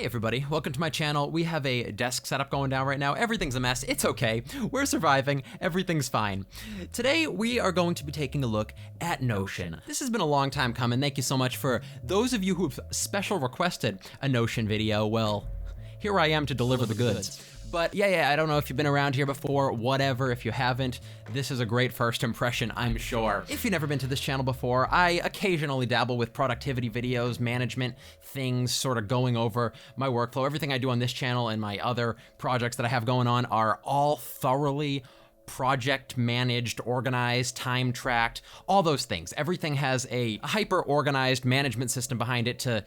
Hey everybody, welcome to my channel. We have a desk setup going down right now. Everything's a mess, it's okay. We're surviving, everything's fine. Today we are going to be taking a look at Notion. This has been a long time coming. Thank you so much for those of you who've special requested a Notion video. Well, here I am to deliver the goods. But yeah, I don't know if you've been around here before, whatever. If you haven't, this is a great first impression, I'm sure. If you've never been to this channel before, I occasionally dabble with productivity videos, management things, sort of going over my workflow. Everything I do on this channel and my other projects that I have going on are all thoroughly project managed, organized, time tracked, all those things. Everything has a hyper organized management system behind it to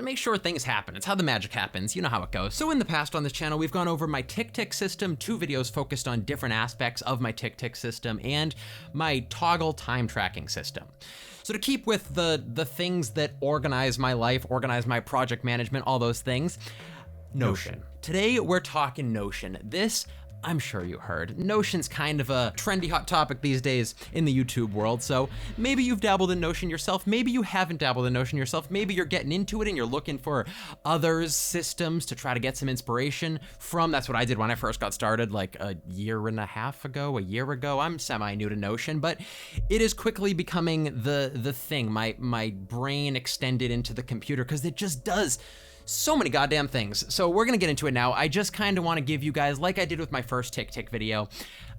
make sure things happen. It's how the magic happens. You know how it goes. So in the past on this channel, we've gone over my tick system, 2 videos focused on different aspects of my tick system and my toggle time tracking system. So to keep with the things that organize my life, organize my project management, all those things, Notion. Today we're talking Notion. This, I'm sure you heard. Notion's kind of a trendy hot topic these days in the YouTube world, so maybe you've dabbled in Notion yourself, maybe you haven't dabbled in Notion yourself, maybe you're getting into it and you're looking for others' systems to try to get some inspiration from. That's what I did when I first got started like a year ago. I'm semi-new to Notion, but it is quickly becoming the thing. My brain extended into the computer because it just does so many goddamn things. So we're gonna get into it now. I just kind of want to give you guys, like I did with my first tick video,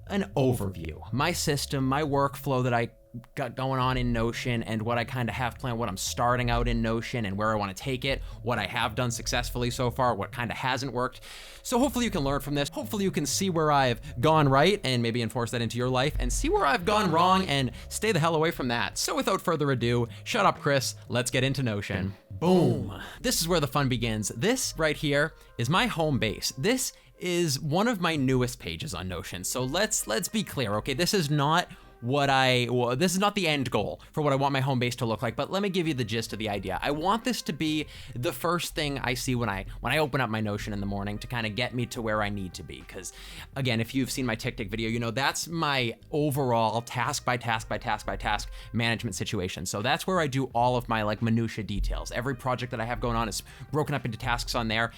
an overview. My system, my workflow that I got going on in Notion and what I kind of have planned, what I'm starting out in Notion and where I want to take it, what I have done successfully so far, what kind of hasn't worked. So hopefully you can learn from this. Hopefully you can see where I've gone right and maybe enforce that into your life, and see where I've gone wrong and stay the hell away from that. So without further ado, shut up Chris, let's get into Notion. Boom. This is where the fun begins. This right here is my home base. This is one of my newest pages on Notion. So let's be clear, okay? This is not this is not the end goal for what I want my home base to look like, but let me give you the gist of the idea. I want this to be the first thing I see when I open up my Notion in the morning to kind of get me to where I need to be. Because again, if you've seen my tick video, you know that's my overall task by task management situation. So that's where I do all of my like minutia details. Every project that I have going on is broken up into tasks on there.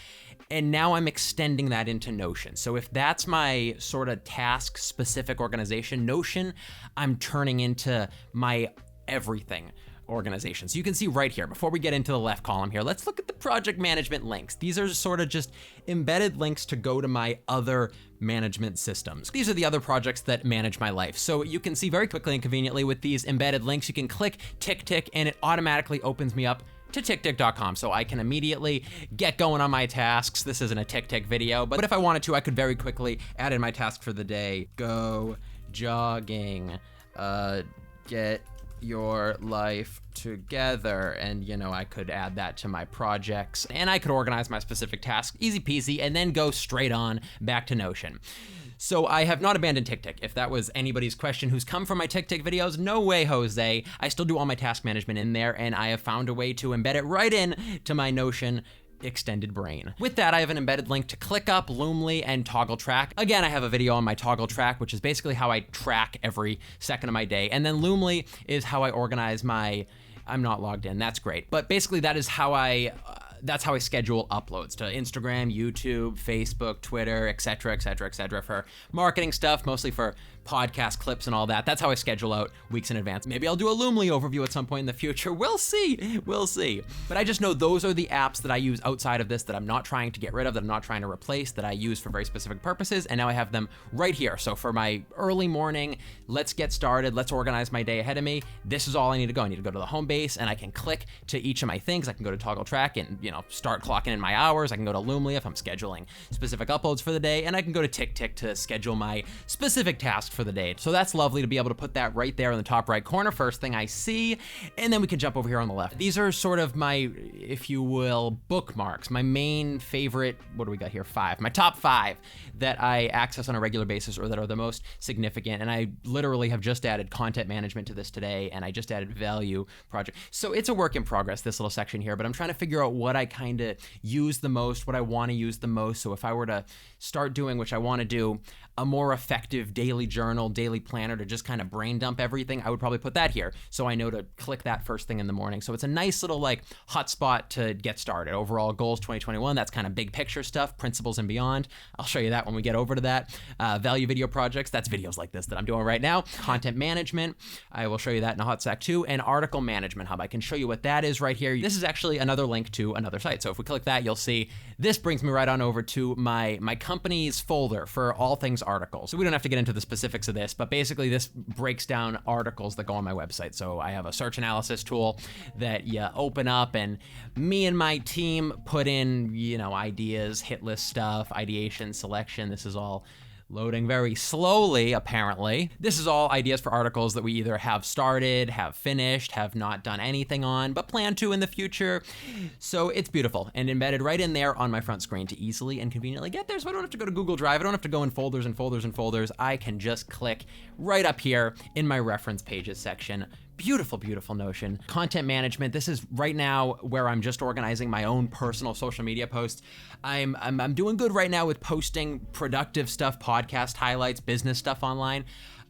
And now I'm extending that into Notion. So if that's my sort of task specific organization, Notion, I'm turning into my everything organization. So you can see right here, before we get into the left column here, let's look at the project management links. These are sort of just embedded links to go to my other management systems. These are the other projects that manage my life. So you can see very quickly and conveniently with these embedded links, you can click tick and it automatically opens me up to tick.com, so I can immediately get going on my tasks. This isn't a tick video, but if I wanted to, I could very quickly add in my task for the day. Go jogging, get your life together, and you know, I could add that to my projects and I could organize my specific task, easy peasy, and then go straight on back to Notion. So I have not abandoned tick. If that was anybody's question who's come from my tick videos, no way, Jose. I still do all my task management in there, and I have found a way to embed it right in to my Notion extended brain. With that, I have an embedded link to ClickUp, Loomly, and Toggle Track. Again, I have a video on my Toggle Track, which is basically how I track every second of my day. And then Loomly is how I organize my, I'm not logged in, that's great. But basically that is how that's how I schedule uploads to Instagram, YouTube, Facebook, Twitter, etc. for marketing stuff, mostly for podcast clips and all that. That's how I schedule out weeks in advance. Maybe I'll do a Loomly overview at some point in the future. We'll see. But I just know those are the apps that I use outside of this that I'm not trying to get rid of, that I'm not trying to replace, that I use for very specific purposes, and now I have them right here. So for my early morning, let's get started, let's organize my day ahead of me, this is all I need to go. I need to go to the home base and I can click to each of my things. I can go to Toggle Track and, you know, start clocking in my hours. I can go to Loomly if I'm scheduling specific uploads for the day, and I can go to tick to schedule my specific task for the day. So that's lovely to be able to put that right there in the top right corner, first thing I see, and then we can jump over here on the left. These are sort of my, if you will, bookmarks, my main favorite, what do we got here, 5, my top 5 that I access on a regular basis or that are the most significant, and I literally have just added content management to this today, and I just added value project. So it's a work in progress, this little section here, but I'm trying to figure out what I kind of use the most, what I want to use the most. So if I were to start doing, which I want to do, a more effective daily journal, daily planner to just kind of brain dump everything, I would probably put that here. So I know to click that first thing in the morning. So it's a nice little like hotspot to get started. Overall goals 2021, that's kind of big picture stuff, principles and beyond. I'll show you that when we get over to that. Value video projects, that's videos like this that I'm doing right now. Content management, I will show you that in a hot sec too. And article management hub, I can show you what that is right here. This is actually another link to another site. So if we click that, you'll see this brings me right on over to my company's folder for all things articles. So we don't have to get into the specifics of this, but basically this breaks down articles that go on my website. So I have a search analysis tool that you open up, and me and my team put in, ideas, hit list stuff, ideation, selection. This is all loading very slowly, apparently. This is all ideas for articles that we either have started, have finished, have not done anything on, but plan to in the future. So it's beautiful and embedded right in there on my front screen to easily and conveniently get there. So I don't have to go to Google Drive. I don't have to go in folders and folders and folders. I can just click right up here in my reference pages section. Beautiful, beautiful Notion. Content management, this is right now where I'm just organizing my own personal social media posts. I'm doing good right now with posting productive stuff, podcast highlights, business stuff online.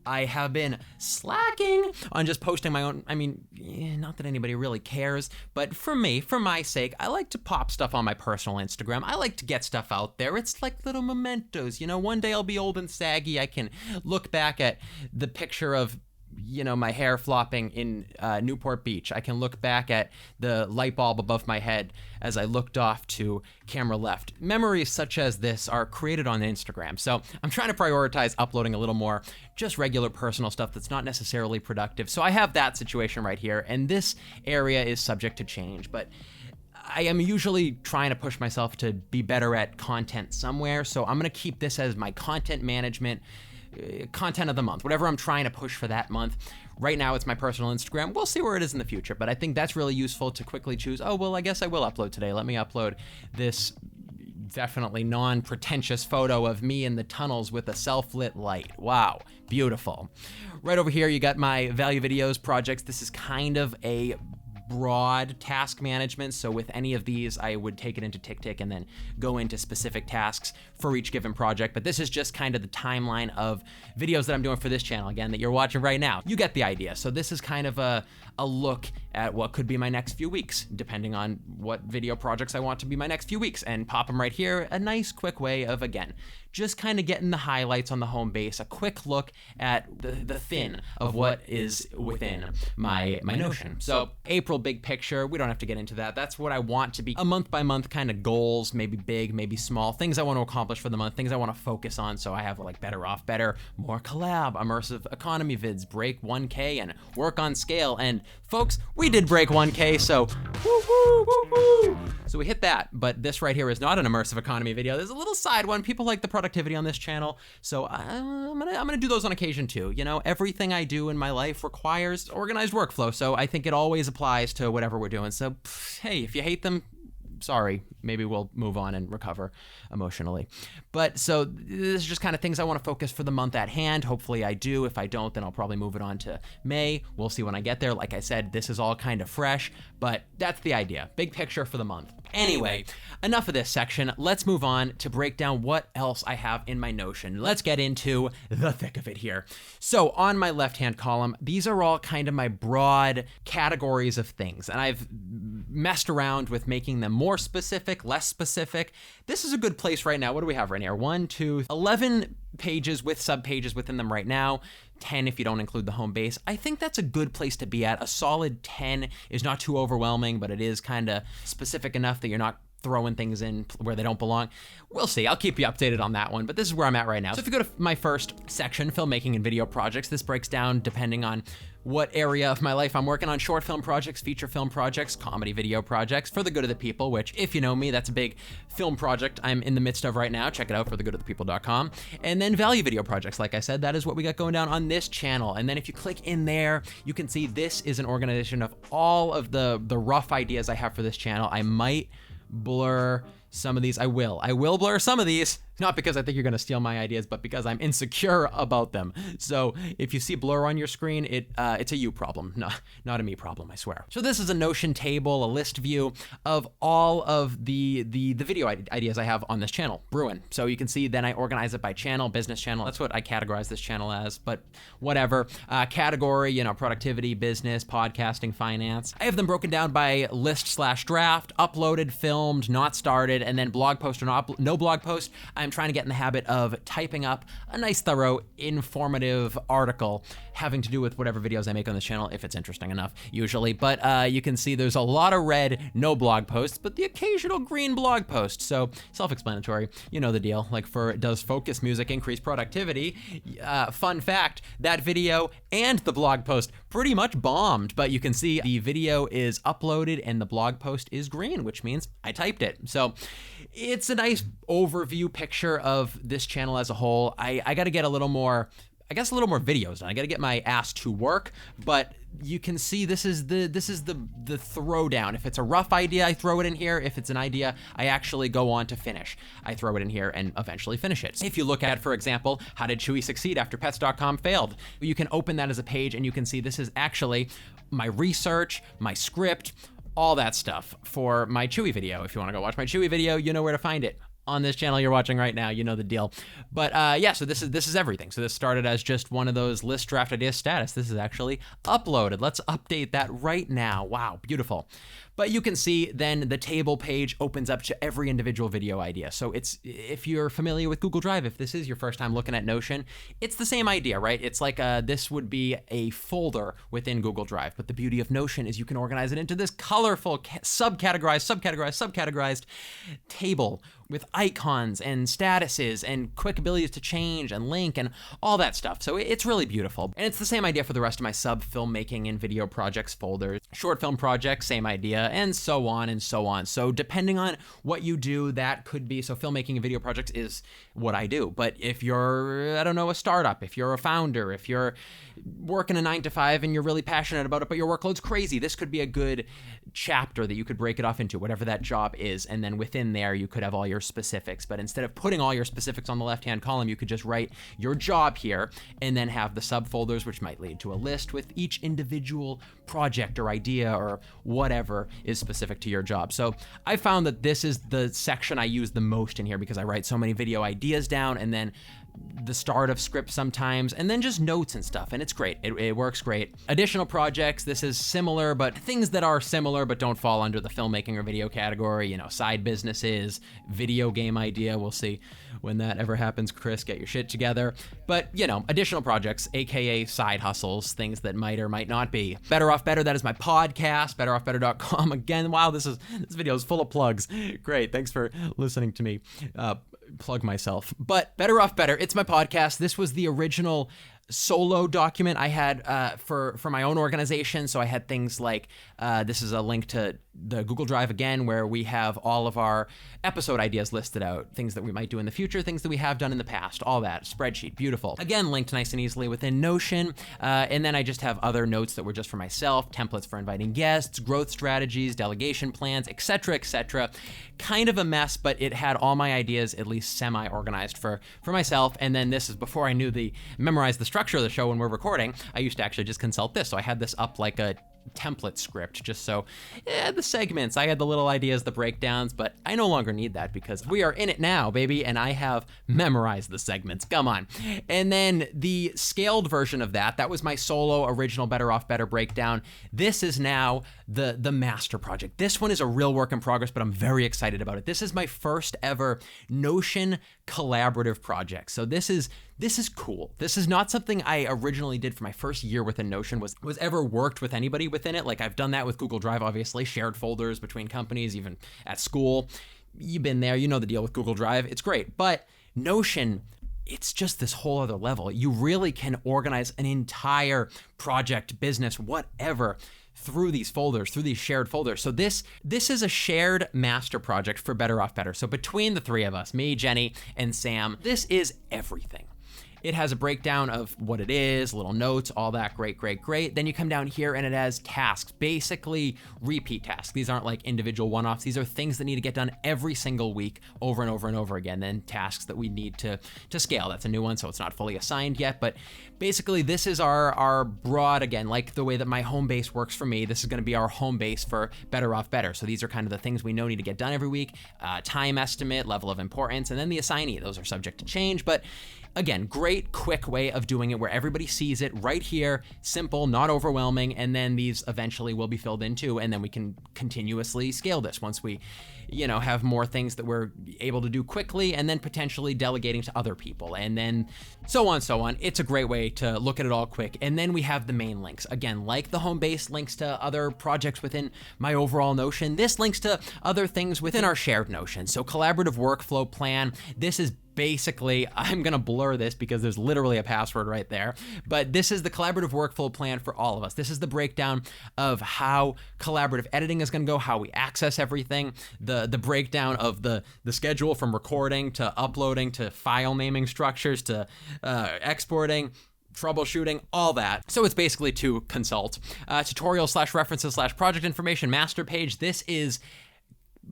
I have been slacking on just posting my own, not that anybody really cares, but for me, for my sake, I like to pop stuff on my personal Instagram. I like to get stuff out there. It's like little mementos, one day I'll be old and saggy. I can look back at the picture of my hair flopping in Newport Beach. I can look back at the light bulb above my head as I looked off to camera left. Memories such as this are created on Instagram. So I'm trying to prioritize uploading a little more just regular personal stuff that's not necessarily productive. So I have that situation right here, and this area is subject to change, but I am usually trying to push myself to be better at content somewhere. So I'm gonna keep this as my content management content of the month, whatever I'm trying to push for that month. Right now it's my personal Instagram. We'll see where it is in the future, but I think that's really useful to quickly choose, oh, well, I guess I will upload today. Let me upload this definitely non-pretentious photo of me in the tunnels with a self-lit light. Wow, beautiful. Right over here, you got my value videos projects. This is kind of a broad task management. So with any of these, I would take it into TickTick and then go into specific tasks for each given project. But this is just kind of the timeline of videos that I'm doing for this channel, again, that you're watching right now. You get the idea. So this is kind of a look at what could be my next few weeks, depending on what video projects I want to be my next few weeks, and pop them right here. A nice quick way of, again, just kind of getting the highlights on the home base, a quick look at the thin of what is within my Notion. So April big picture, we don't have to get into that. That's what I want to be, a month by month kind of goals, maybe big, maybe small, things I want to accomplish for the month, things I want to focus on. So I have like better off better, more collab, immersive economy vids, break 1K and work on scale. And folks, we did break 1K, so woo woo woo woo. So we hit that, but this right here is not an immersive economy video. There's a little side one. People like the productivity on this channel, so I'm gonna do those on occasion too. Everything I do in my life requires organized workflow, so I think it always applies to whatever we're doing. So hey, if you hate them, sorry, maybe we'll move on and recover emotionally. But so this is just kind of things I want to focus for the month at hand. Hopefully I do. If I don't, then I'll probably move it on to May. We'll see when I get there. Like I said, this is all kind of fresh, but that's the idea. Big picture for the month. Anyway, enough of this section. Let's move on to break down what else I have in my Notion. Let's get into the thick of it here. So on my left-hand column, these are all kind of my broad categories of things, and I've messed around with making them more specific, less specific. This is a good place right now. What do we have right here? 11 pages with subpages within them right now. 10 if you don't include the home base. I think that's a good place to be at. A solid 10 is not too overwhelming, but it is kind of specific enough that you're not throwing things in where they don't belong. We'll see. I'll keep you updated on that one, but this is where I'm at right now. So if you go to my first section, filmmaking and video projects, this breaks down depending on what area of my life I'm working on: short film projects, feature film projects, comedy video projects, for the good of the people, which, if you know me, that's a big film project I'm in the midst of right now. Check it out, forthegoodofthepeople.com. And then value video projects, like I said, that is what we got going down on this channel. And then if you click in there, you can see this is an organization of all of the rough ideas I have for this channel. I might blur some of these. I will blur some of these. Not because I think you're gonna steal my ideas, but because I'm insecure about them. So if you see blur on your screen, it's a you problem, not a me problem, I swear. So this is a Notion table, a list view of all of the video ideas I have on this channel, brewing. So you can see then I organize it by channel, business channel. That's what I categorize this channel as, but whatever. Category, productivity, business, podcasting, finance. I have them broken down by list/draft, uploaded, filmed, not started, and then blog post or no blog post. I'm trying to get in the habit of typing up a nice, thorough, informative article having to do with whatever videos I make on this channel, if it's interesting enough, usually. But you can see there's a lot of red, no blog posts, but the occasional green blog post. So self-explanatory, you know the deal. Like for does focus music increase productivity? Fun fact, that video and the blog post pretty much bombed, but you can see the video is uploaded and the blog post is green, which means I typed it. So it's a nice overview picture of this channel as a whole. I got to get a little more videos done. I got to get my ass to work, but you can see this is the throwdown. If it's a rough idea, I throw it in here. If it's an idea I actually go on to finish, I throw it in here and eventually finish it. If you look at, for example, how did Chewy succeed after pets.com failed? You can open that as a page and you can see this is actually my research, my script, all that stuff for my Chewy video. If you want to go watch my Chewy video, you know where to find it. On this channel you're watching right now, you know the deal. But yeah, so this is everything. So this started as just one of those list draft idea status. This is actually uploaded. Let's update that right now. Wow, beautiful. But you can see then the table page opens up to every individual video idea. So it's, if you're familiar with Google Drive, if this is your first time looking at Notion, it's the same idea, right? It's like this would be a folder within Google Drive. But the beauty of Notion is you can organize it into this colorful subcategorized table with icons and statuses and quick abilities to change and link and all that stuff. So it's really beautiful. And it's the same idea for the rest of my filmmaking and video projects folders. Short film projects, same idea, and so on and so on. So depending on what you do, that could be, so filmmaking and video projects is what I do. But if you're, I don't know, a startup, if you're a founder, if you're working a 9-to-5 and you're really passionate about it, but your workload's crazy, this could be a good chapter that you could break it off into, whatever that job is. And then within there, you could have all your specifics. But instead of putting all your specifics on the left-hand column, you could just write your job here and then have the subfolders, which might lead to a list with each individual project or idea or whatever is specific to your job. So I found that this is the section I use the most in here because I write so many video ideas down and then the start of script sometimes, and then just notes and stuff, and it's great. It works great. Additional projects, this is similar, but things that are similar but don't fall under the filmmaking or video category, side businesses, video game idea, we'll see when that ever happens, Chris, get your shit together. But, additional projects, AKA side hustles, things that might or might not be. Better Off Better, that is my podcast, betteroffbetter.com. Again, wow, this video is full of plugs. Great, thanks for listening to me plug myself. But Better Off Better, it's my podcast. This was the original solo document I had for my own organization. So I had things like, this is a link to the Google Drive again, where we have all of our episode ideas listed out, things that we might do in the future, things that we have done in the past, all that, spreadsheet, beautiful. Again, linked nice and easily within Notion. And then I just have other notes that were just for myself, templates for inviting guests, growth strategies, delegation plans, etc., etc. Kind of a mess, but it had all my ideas at least semi-organized for myself. And then this is before I knew memorize the structure of the show when we're recording. I used to actually just consult this. So I had this up like a template script, just so the segments, I had the little ideas, the breakdowns, but I no longer need that because we are in it now, baby, and I have memorized the segments. Come on. And then the scaled version of that was my solo original Better Off Better breakdown. This is now the master project. This one is a real work in progress, but I'm very excited about it. This is my first ever Notion collaborative project. So this is cool. This is not something I originally did for my first year within Notion, was ever worked with anybody within it. Like I've done that with Google Drive, obviously, shared folders between companies, even at school. You've been there, you know the deal with Google Drive. It's great. But Notion, it's just this whole other level. You really can organize an entire project, business, whatever, through these folders, through these shared folders. So this is a shared master project for Better Off Better. So between the three of us, me, Jenny, and Sam, this is everything. It has a breakdown of what it is, little notes, all that. Great. Then you come down here and it has tasks, basically repeat tasks. These aren't like individual one-offs. These are things that need to get done every single week over and over again. Then tasks that we need to scale. That's a new one, so it's not fully assigned yet. But basically, this is our broad, again, like the way that my home base works for me, this is going to be our home base for Better Off Better. So these are kind of the things we know need to get done every week, time estimate, level of importance, and then the assignee. Those are subject to change, but again, great quick way of doing it where everybody sees it right here, simple, not overwhelming, and then these eventually will be filled in too, and then we can continuously scale this once we, have more things that we're able to do quickly, and then potentially delegating to other people, and then so on. It's a great way to look at it all quick. And then we have the main links. Again, like the home base links to other projects within my overall Notion, this links to other things within our shared Notion. So collaborative workflow plan, this is basically, I'm gonna blur this because there's literally a password right there, but this is the collaborative workflow plan for all of us. This is the breakdown of how collaborative editing is gonna go, how we access everything, the breakdown of the schedule from recording to uploading to file naming structures to exporting, troubleshooting, all that. So it's basically to consult. Tutorial/references/project information master page. This is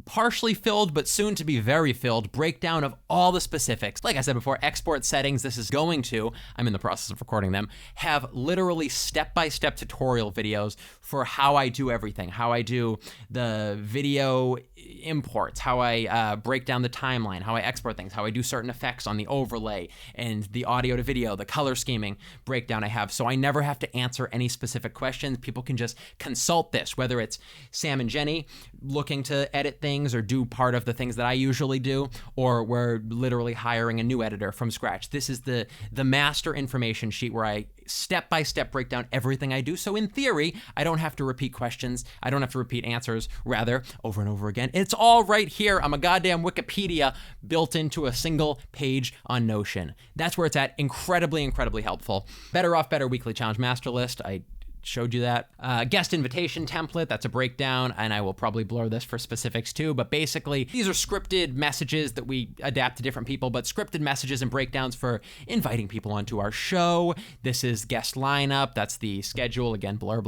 partially filled, but soon to be very filled, breakdown of all the specifics. Like I said before, export settings, this is going to, I'm in the process of recording them, have literally step-by-step tutorial videos for how I do everything, how I do the video imports, how I break down the timeline, how I export things, how I do certain effects on the overlay and the audio to video, the color scheming breakdown I have. So I never have to answer any specific questions. People can just consult this, whether it's Sam and Jenny looking to edit things or do part of the things that I usually do, or we're literally hiring a new editor from scratch. This is the master information sheet where I step-by-step break down everything I do. So in theory, I don't have to repeat questions. I don't have to repeat answers, rather, over and over again. It's all right here. I'm a goddamn Wikipedia built into a single page on Notion. That's where it's at. Incredibly helpful. Better Off Better Weekly Challenge Master List. I showed you that. Guest invitation template, that's a breakdown, and I will probably blur this for specifics too, but basically these are scripted messages that we adapt to different people, but scripted messages and breakdowns for inviting people onto our show. This is guest lineup, that's the schedule, again, blur,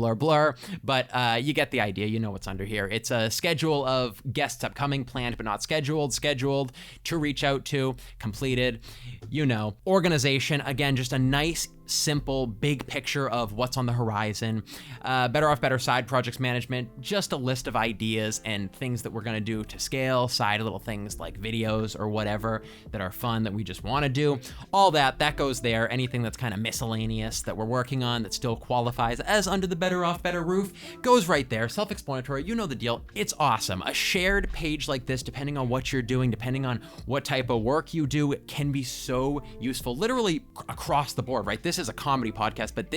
but you get the idea, you know what's under here. It's a schedule of guests upcoming, planned but not scheduled, to reach out to, completed, Organization, again, just a nice, simple, big picture of what's on the horizon. Better Off Better side projects management, just a list of ideas and things that we're gonna do to scale, side little things like videos or whatever that are fun that we just wanna do. All that goes there. Anything that's kind of miscellaneous that we're working on that still qualifies as under the Better Off Better roof goes right there. Self-explanatory, you know the deal. It's awesome. A shared page like this, depending on what you're doing, depending on what type of work you do, it can be so useful, literally across the board, right? This is a comedy podcast, but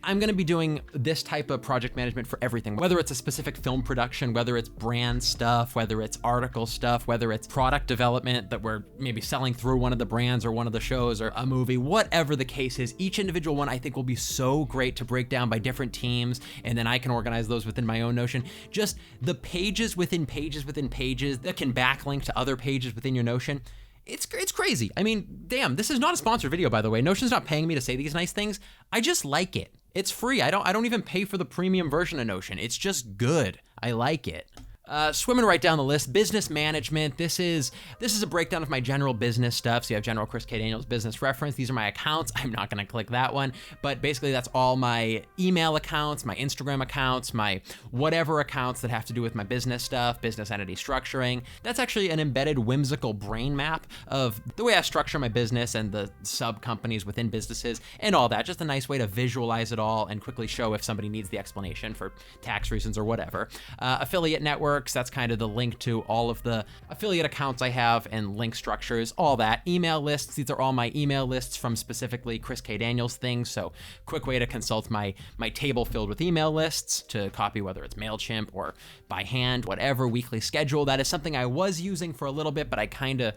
I'm gonna be doing this type of project management for everything, whether it's a specific film production, whether it's brand stuff, whether it's article stuff, whether it's product development that we're maybe selling through one of the brands or one of the shows or a movie, whatever the case is. Each individual one I think will be so great to break down by different teams, and then I can organize those within my own Notion. Just the pages within pages within pages that can backlink to other pages within your Notion. It's crazy. I mean, damn, this is not a sponsored video, by the way. Notion's not paying me to say these nice things. I just like it. It's free. I don't even pay for the premium version of Notion. It's just good. I like it. Swimming right down the list, business management. This is a breakdown of my general business stuff. So you have General Chris K. Daniels business reference. These are my accounts. I'm not gonna click that one, but basically that's all my email accounts, my Instagram accounts, my whatever accounts that have to do with my business stuff, business entity structuring. That's actually an embedded whimsical brain map of the way I structure my business and the sub companies within businesses and all that. Just a nice way to visualize it all and quickly show if somebody needs the explanation for tax reasons or whatever. Affiliate network. That's kind of the link to all of the affiliate accounts I have and link structures, all that. Email lists, these are all my email lists from specifically Chris K. Daniels things. So quick way to consult my table filled with email lists to copy, whether it's MailChimp or by hand, whatever, weekly schedule. That is something I was using for a little bit, but I kind of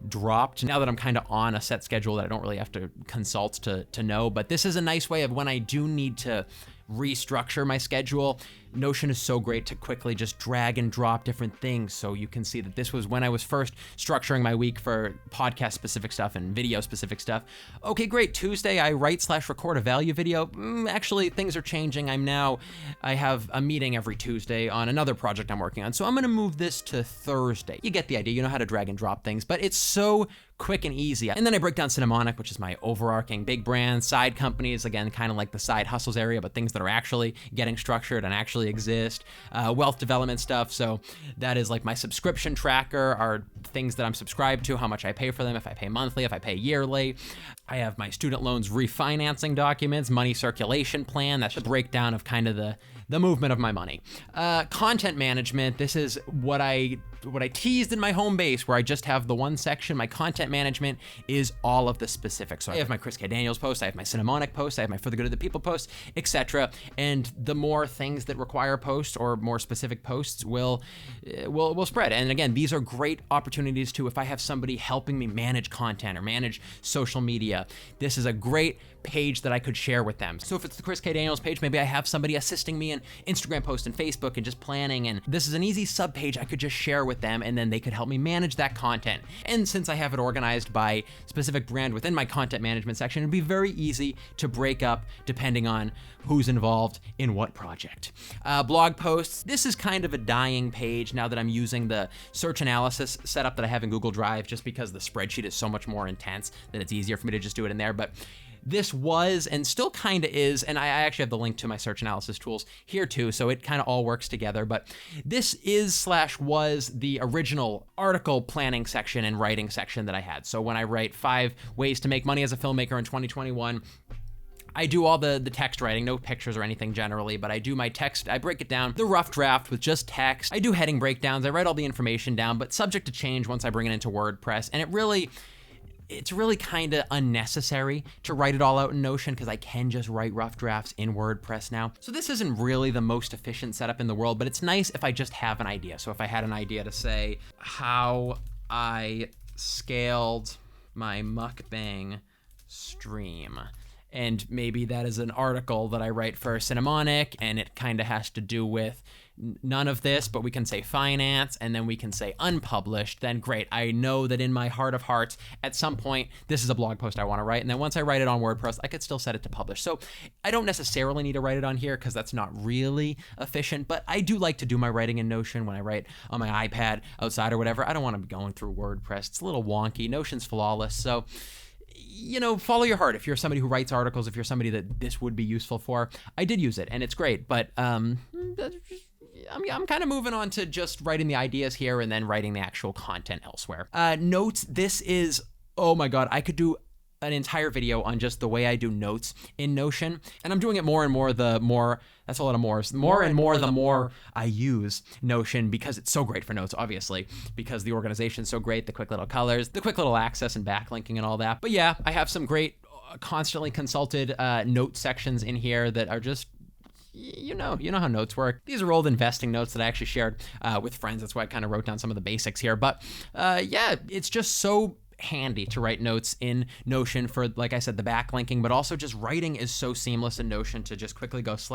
dropped now that I'm kind of on a set schedule that I don't really have to consult to know. But this is a nice way of when I do need to restructure my schedule, Notion is so great to quickly just drag and drop different things. So you can see that this was when I was first structuring my week for podcast specific stuff and video specific stuff. Okay, great. Tuesday, I write/record a value video. Actually, things are changing. I have a meeting every Tuesday on another project I'm working on. So I'm going to move this to Thursday. You get the idea. You know how to drag and drop things, but it's so quick and easy. And then I break down Cinemonic, which is my overarching big brand, side companies, again, kind of like the side hustles area, but things that are actually getting structured and actually exist, wealth development stuff. So that is like my subscription tracker, are things that I'm subscribed to, how much I pay for them, if I pay monthly, if I pay yearly. I have my student loans refinancing documents, money circulation plan. That's the breakdown of kind of the movement of my money. Content management, this is what I teased in my home base, where I just have the one section. My content management is all of the specifics. So I have my Chris K. Daniels post, I have my Cinemonic post, I have my For the Good of the People post, etc. And the more things that require posts or more specific posts will spread. And again, these are great opportunities to, if I have somebody helping me manage content or manage social media, this is a great page that I could share with them. So if it's the Chris K. Daniels page, maybe I have somebody assisting me in Instagram posts and Facebook and just planning, and this is an easy sub page I could just share with them, and then they could help me manage that content. And since I have it organized by specific brand within my content management section, it'd be very easy to break up depending on who's involved in what project. Blog posts, this is kind of a dying page now that I'm using the search analysis setup that I have in Google Drive, just because the spreadsheet is so much more intense that it's easier for me to just do it in there. But this was, and still kind of is, and I actually have the link to my search analysis tools here too, so it kind of all works together, but this is/was the original article planning section and writing section that I had. So when I write 5 ways to make money as a filmmaker in 2021, I do all the text writing, no pictures or anything generally, but I do my text, I break it down, the rough draft with just text. I do heading breakdowns, I write all the information down, but subject to change once I bring it into WordPress, and it's really kind of unnecessary to write it all out in Notion, because I can just write rough drafts in WordPress now. So this isn't really the most efficient setup in the world, but it's nice if I just have an idea. So if I had an idea to say how I scaled my mukbang stream, and maybe that is an article that I write for Cinemonic, and it kind of has to do with none of this, but we can say finance, and then we can say unpublished, then great. I know that in my heart of hearts, at some point, this is a blog post I want to write, and then once I write it on WordPress, I could still set it to publish. So I don't necessarily need to write it on here, because that's not really efficient, but I do like to do my writing in Notion when I write on my iPad outside or whatever. I don't want to be going through WordPress. It's a little wonky. Notion's flawless, so follow your heart. If you're somebody who writes articles, if you're somebody that this would be useful for, I did use it, and it's great, but I'm kind of moving on to just writing the ideas here and then writing the actual content elsewhere. Notes, this is, oh my God, I could do an entire video on just the way I do notes in Notion, and I'm doing it more and more the more, that's a lot of mores, the more I use Notion, because it's so great for notes, obviously, because the organization's so great, the quick little colors, the quick little access and backlinking and all that. But yeah, I have some great constantly consulted note sections in here that are just, you know how notes work. These are old investing notes that I actually shared with friends. That's why I kind of wrote down some of the basics here. But yeah, it's just so handy to write notes in Notion for, like I said, the backlinking, but also just writing is so seamless in Notion to just quickly go /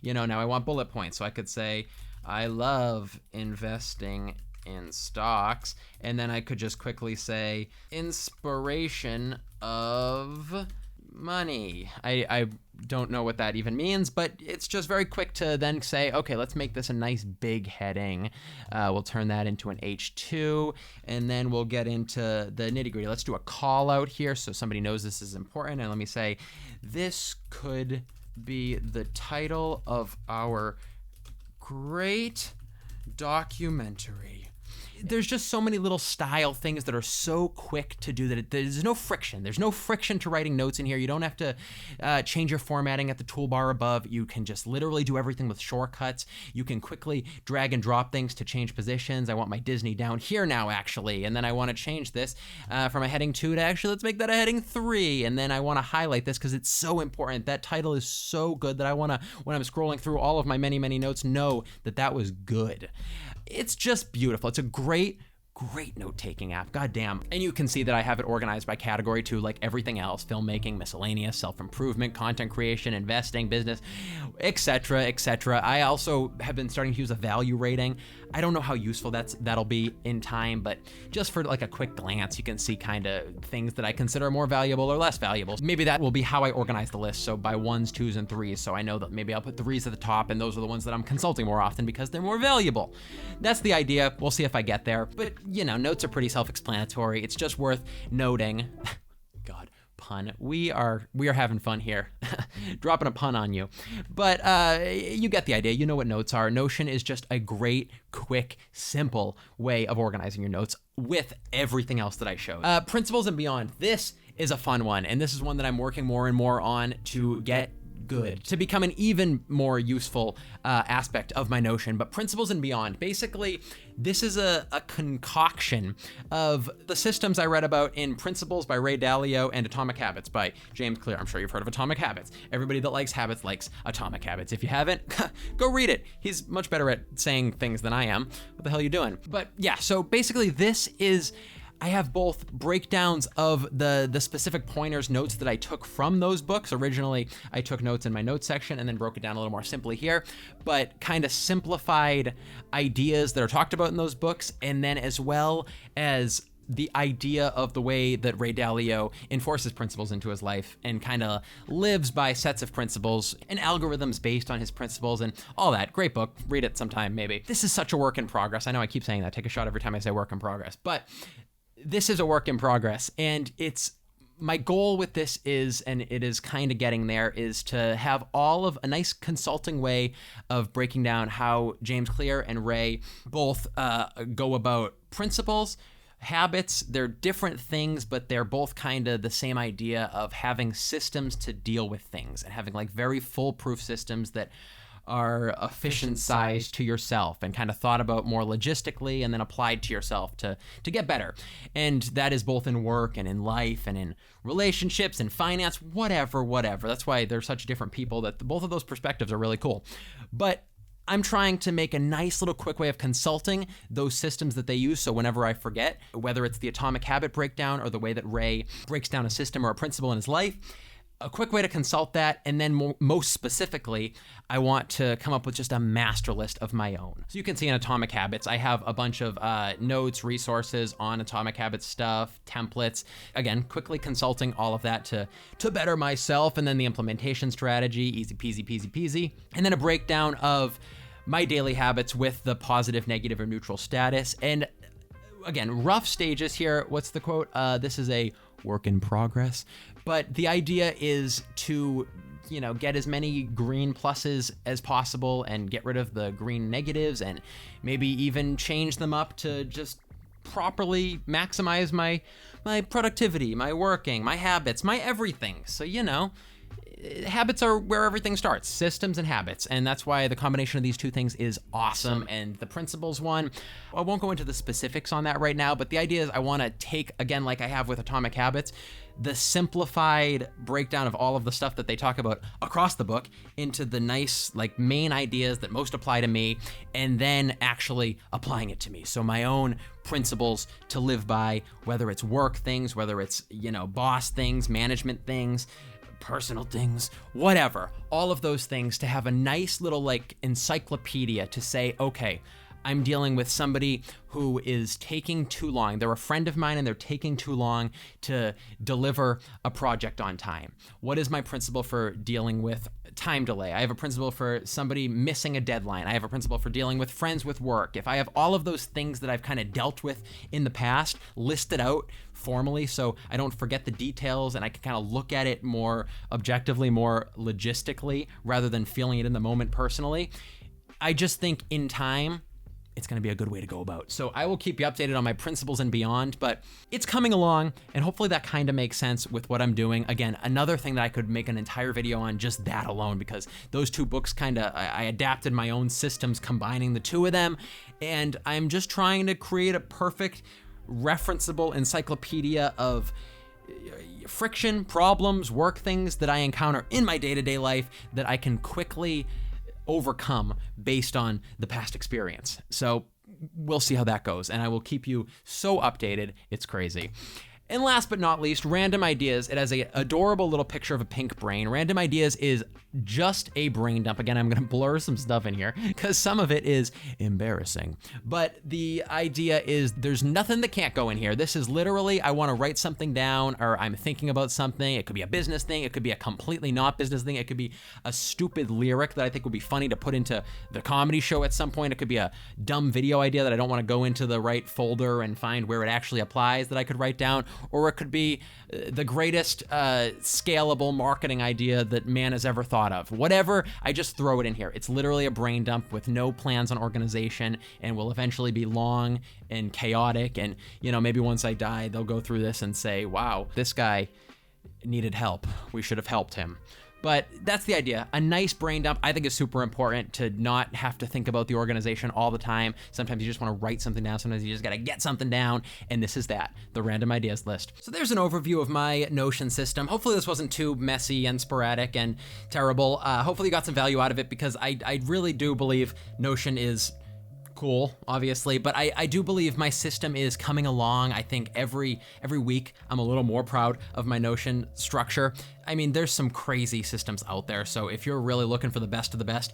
now I want bullet points. So I could say, I love investing in stocks, and then I could just quickly say, inspiration of money. I don't know what that even means, but it's just very quick to then say, okay, let's make this a nice big heading. We'll turn that into an H2, and then we'll get into the nitty-gritty. Let's do a call out here so somebody knows this is important, and let me say, this could be the title of our great documentary. There's just so many little style things that are so quick to do that there's no friction. There's no friction to writing notes in here. You don't have to change your formatting at the toolbar above. You can just literally do everything with shortcuts. You can quickly drag and drop things to change positions. I want my Disney down here now, actually, and then I want to change this from a heading 2 to actually, let's make that a heading 3, and then I want to highlight this because it's so important. That title is so good that I want to, when I'm scrolling through all of my many, many notes, know that that was good. It's just beautiful. It's a great Great note-taking app, goddamn. And you can see that I have it organized by category too, like everything else: filmmaking, miscellaneous, self-improvement, content creation, investing, business, etc., etc. I also have been starting to use a value rating. I don't know how useful that'll be in time, but just for like a quick glance, you can see kind of things that I consider more valuable or less valuable. Maybe that will be how I organize the list. So by 1s, 2s, and 3s. So I know that maybe I'll put 3s at the top, and those are the ones that I'm consulting more often because they're more valuable. That's the idea. We'll see if I get there. But you know, notes are pretty self-explanatory. It's just worth noting. God, pun. We are having fun here, dropping a pun on you. But you get the idea. You know what notes are. Notion is just a great, quick, simple way of organizing your notes with everything else that I showed. Principles and beyond. This is a fun one, and this is one that I'm working more and more on to get good, to become an even more useful aspect of my Notion. But principles and beyond, basically, this is a concoction of the systems I read about in Principles by Ray Dalio and Atomic Habits by James Clear. I'm sure you've heard of Atomic Habits. Everybody that likes habits likes Atomic Habits. If you haven't, go read it. He's much better at saying things than I am. What the hell are you doing? But yeah, so basically this is, I have both breakdowns of the specific pointers, notes that I took from those books. Originally, I took notes in my notes section and then broke it down a little more simply here, but kind of simplified ideas that are talked about in those books, and then as well as the idea of the way that Ray Dalio enforces principles into his life and kind of lives by sets of principles and algorithms based on his principles and all that. Great book. Read it sometime, maybe. This is such a work in progress. I know I keep saying that. Take a shot every time I say work in progress, but this is a work in progress, and it's my goal with this is, and it is kind of getting there, is to have all of a nice consulting way of breaking down how James Clear and Ray both go about principles, habits. They're different things, but they're both kind of the same idea of having systems to deal with things and having like very foolproof systems that are efficient sized to yourself and kind of thought about more logistically and then applied to yourself to get better. And that is both in work and in life and in relationships and finance, whatever. That's why they're such different people, that both of those perspectives are really cool. But I'm trying to make a nice little quick way of consulting those systems that they use. So whenever I forget, whether it's the Atomic Habit breakdown or the way that Ray breaks down a system or a principle in his life, a quick way to consult that, and then most specifically, I want to come up with just a master list of my own. So you can see in Atomic Habits, I have a bunch of notes, resources on Atomic Habits stuff, templates. Again, quickly consulting all of that to better myself, and then the implementation strategy, easy peasy, peasy peasy. And then a breakdown of my daily habits with the positive, negative, or neutral status. And again, rough stages here. What's the quote? This is a work in progress. But the idea is to, you know, get as many green pluses as possible and get rid of the green negatives and maybe even change them up to just properly maximize my productivity, my working, my habits, my everything. So, you know, habits are where everything starts, systems and habits. And that's why the combination of these two things is awesome. And the principles one, I won't go into the specifics on that right now, but the idea is I want to take, again, like I have with Atomic Habits, the simplified breakdown of all of the stuff that they talk about across the book into the nice, like, main ideas that most apply to me, and then actually applying it to me. So my own principles to live by, whether it's work things, whether it's, you know, boss things, management things, personal things, whatever, all of those things, to have a nice little like encyclopedia to say, okay, I'm dealing with somebody who is taking too long. They're a friend of mine and they're taking too long to deliver a project on time. What is my principle for dealing with time delay? I have a principle for somebody missing a deadline. I have a principle for dealing with friends with work. If I have all of those things that I've kind of dealt with in the past listed out formally so I don't forget the details and I can kind of look at it more objectively, more logistically, rather than feeling it in the moment personally, I just think in time, it's going to be a good way to go about. So I will keep you updated on my principles and beyond, but it's coming along, and hopefully that kind of makes sense with what I'm doing. Again, another thing that I could make an entire video on, just that alone, because those two books kind of, I adapted my own systems combining the two of them, and I'm just trying to create a perfect referenceable encyclopedia of friction, problems, work things that I encounter in my day-to-day life that I can quickly overcome based on the past experience. So we'll see how that goes. And I will keep you so updated. It's crazy. And last but not least, Random Ideas. It has an adorable little picture of a pink brain. Random Ideas is just a brain dump. Again, I'm gonna blur some stuff in here because some of it is embarrassing. But the idea is there's nothing that can't go in here. This is literally, I wanna write something down, or I'm thinking about something. It could be a business thing. It could be a completely not business thing. It could be a stupid lyric that I think would be funny to put into the comedy show at some point. It could be a dumb video idea that I don't wanna go into the right folder and find where it actually applies that I could write down. Or it could be the greatest scalable marketing idea that man has ever thought of. Whatever, I just throw it in here. It's literally a brain dump with no plans on organization, and will eventually be long and chaotic. And maybe once I die, they'll go through this and say, wow, this guy needed help. We should have helped him. But that's the idea. A nice brain dump, I think, is super important to not have to think about the organization all the time. Sometimes you just want to write something down. Sometimes you just got to get something down. And this is that, the Random Ideas list. So there's an overview of my Notion system. Hopefully this wasn't too messy and sporadic and terrible. Hopefully you got some value out of it, because I really do believe Notion is cool, obviously, but I do believe my system is coming along. I think every week I'm a little more proud of my Notion structure. I mean, there's some crazy systems out there, so if you're really looking for the best of the best,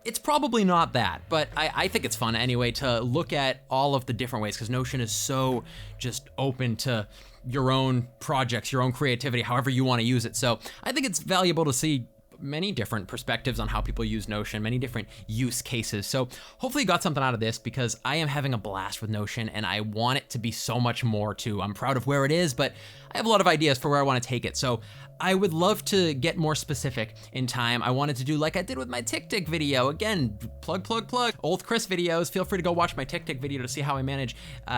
it's probably not that, but I think it's fun anyway to look at all of the different ways, because Notion is so just open to your own projects, your own creativity, however you want to use it. So I think it's valuable to see many different perspectives on how people use Notion, many different use cases. So hopefully you got something out of this, because I am having a blast with Notion and I want it to be so much more too. I'm proud of where it is, but I have a lot of ideas for where I want to take it. So I would love to get more specific in time. I wanted to do like I did with my TikTok video. Again, plug. Old Chris videos. Feel free to go watch my TikTok video to see how I manage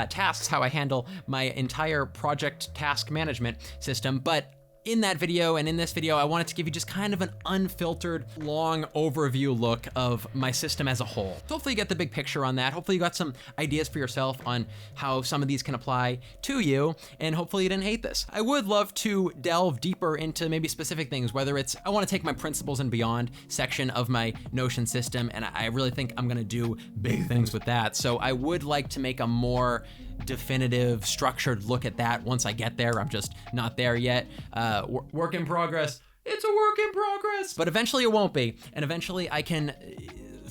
tasks, how I handle my entire project task management system. But in that video and in this video, I wanted to give you just kind of an unfiltered, long overview look of my system as a whole. So hopefully you get the big picture on that. Hopefully you got some ideas for yourself on how some of these can apply to you, and hopefully you didn't hate this. I would love to delve deeper into maybe specific things, whether it's I want to take my principles and beyond section of my Notion system, and I really think I'm gonna do big things with that. So I would like to make a more definitive, structured look at that once I get there. I'm just not there yet. Work in progress. It's a work in progress. But eventually it won't be. And eventually I can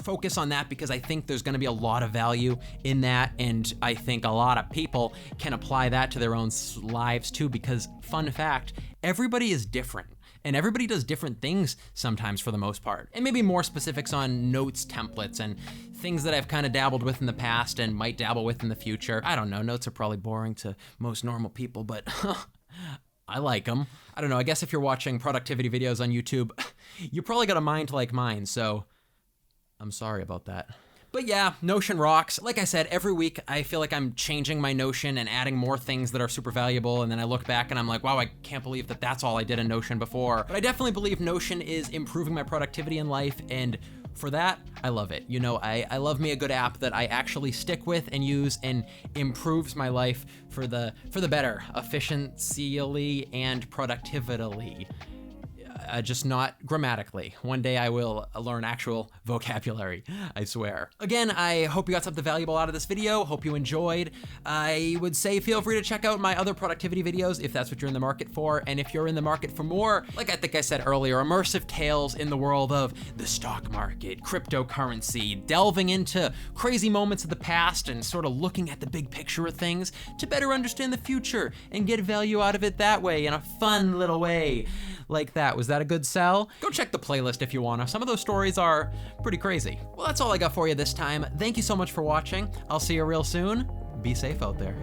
focus on that, because I think there's gonna be a lot of value in that. And I think a lot of people can apply that to their own lives too, because fun fact, everybody is different. And everybody does different things sometimes, for the most part. And maybe more specifics on notes templates and things that I've kind of dabbled with in the past and might dabble with in the future. I don't know, notes are probably boring to most normal people, but I like them. I don't know, I guess if you're watching productivity videos on YouTube, you probably got a mind like mine, so I'm sorry about that. But yeah, Notion rocks. Like I said, every week I feel like I'm changing my Notion and adding more things that are super valuable, and then I look back and I'm like, wow, I can't believe that that's all I did in Notion before. But I definitely believe Notion is improving my productivity in life, and for that, I love it. I love me a good app that I actually stick with and use and improves my life for the better, efficiently and productively. Just not grammatically. One day I will learn actual vocabulary, I swear. Again, I hope you got something valuable out of this video. Hope you enjoyed. I would say feel free to check out my other productivity videos if that's what you're in the market for. And if you're in the market for more, like I think I said earlier, immersive tales in the world of the stock market, cryptocurrency, delving into crazy moments of the past and sort of looking at the big picture of things to better understand the future and get value out of it that way, in a fun little way like that. Was that a good sell? Go check the playlist if you wanna. Some of those stories are pretty crazy. Well, that's all I got for you this time. Thank you so much for watching. I'll see you real soon. Be safe out there.